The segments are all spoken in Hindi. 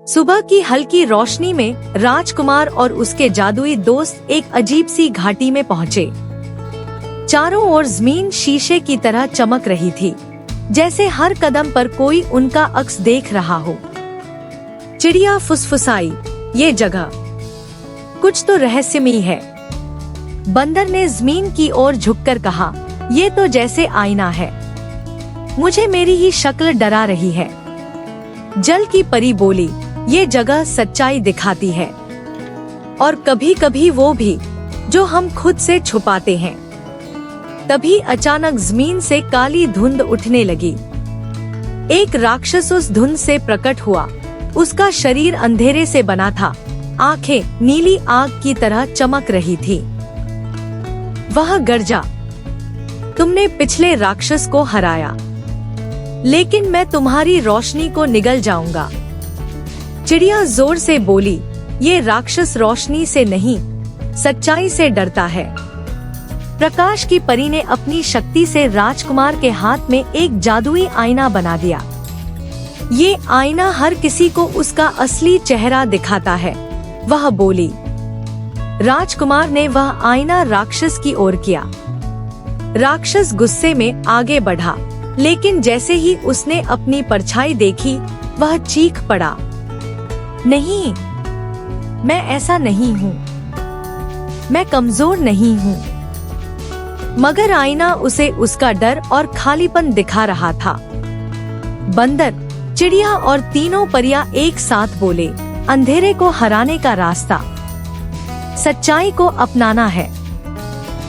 सुबह की हल्की रोशनी में राजकुमार और उसके जादुई दोस्त एक अजीब सी घाटी में पहुँचे। चारों ओर जमीन शीशे की तरह चमक रही थी, जैसे हर कदम पर कोई उनका अक्स देख रहा हो। चिड़िया फुसफुसाई, ये जगह कुछ तो रहस्यमयी है। बंदर ने जमीन की ओर झुककर कहा, ये तो जैसे आईना है, मुझे मेरी ही शक्ल डरा रही है। जल की परी बोली, ये जगह सच्चाई दिखाती है, और कभी कभी वो भी जो हम खुद से छुपाते हैं। तभी अचानक जमीन से काली धुंध उठने लगी। एक राक्षस उस धुंध से प्रकट हुआ। उसका शरीर अंधेरे से बना था, आंखें नीली आग की तरह चमक रही थी। वह गरजा, तुमने पिछले राक्षस को हराया, लेकिन मैं तुम्हारी रोशनी को निगल जाऊंगा। चिड़िया जोर से बोली, ये राक्षस रोशनी से नहीं, सच्चाई से डरता है। प्रकाश की परी ने अपनी शक्ति से राजकुमार के हाथ में एक जादुई आईना बना दिया। ये आईना हर किसी को उसका असली चेहरा दिखाता है, वह बोली। राजकुमार ने वह आईना राक्षस की ओर किया। राक्षस गुस्से में आगे बढ़ा, लेकिन जैसे ही उसने अपनी परछाई देखी, वह चीख पड़ा, नहीं, मैं ऐसा नहीं हूँ, मैं कमजोर नहीं हूँ। मगर आईना उसे उसका डर और खालीपन दिखा रहा था। बंदर, चिड़िया और तीनों परियां एक साथ बोले, अंधेरे को हराने का रास्ता सच्चाई को अपनाना है।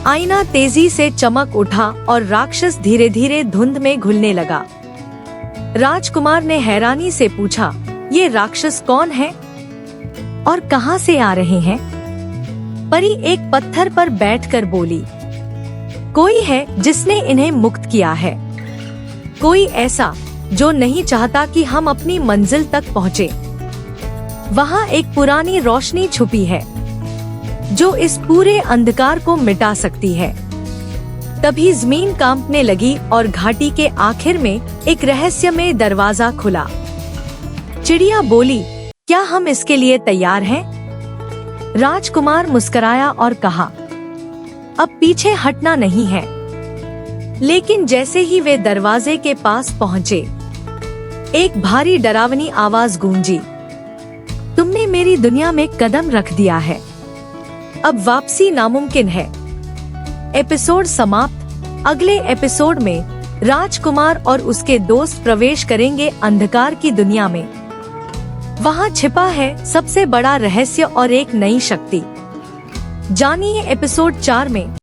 आईना तेजी से चमक उठा और राक्षस धीरे धीरे धुंध में घुलने लगा। राजकुमार ने हैरानी से पूछा, ये राक्षस कौन है और कहां से आ रहे हैं? परी एक पत्थर पर बैठकर बोली, कोई है जिसने इन्हें मुक्त किया है, कोई ऐसा जो नहीं चाहता कि हम अपनी मंजिल तक पहुँचे। वहाँ एक पुरानी रोशनी छुपी है, जो इस पूरे अंधकार को मिटा सकती है। तभी जमीन कांपने लगी और घाटी के आखिर में एक रहस्यमय दरवाजा खुला। चिड़िया बोली, क्या हम इसके लिए तैयार हैं? राजकुमार मुस्कुराया और कहा, अब पीछे हटना नहीं है। लेकिन जैसे ही वे दरवाजे के पास पहुँचे, एक भारी डरावनी आवाज गूंजी, तुमने मेरी दुनिया में कदम रख दिया है, अब वापसी नामुमकिन है। एपिसोड समाप्त। अगले एपिसोड में राजकुमार और उसके दोस्त प्रवेश करेंगे अंधकार की दुनिया में। वहाँ छिपा है सबसे बड़ा रहस्य और एक नई शक्ति। जानिए एपिसोड 4 में।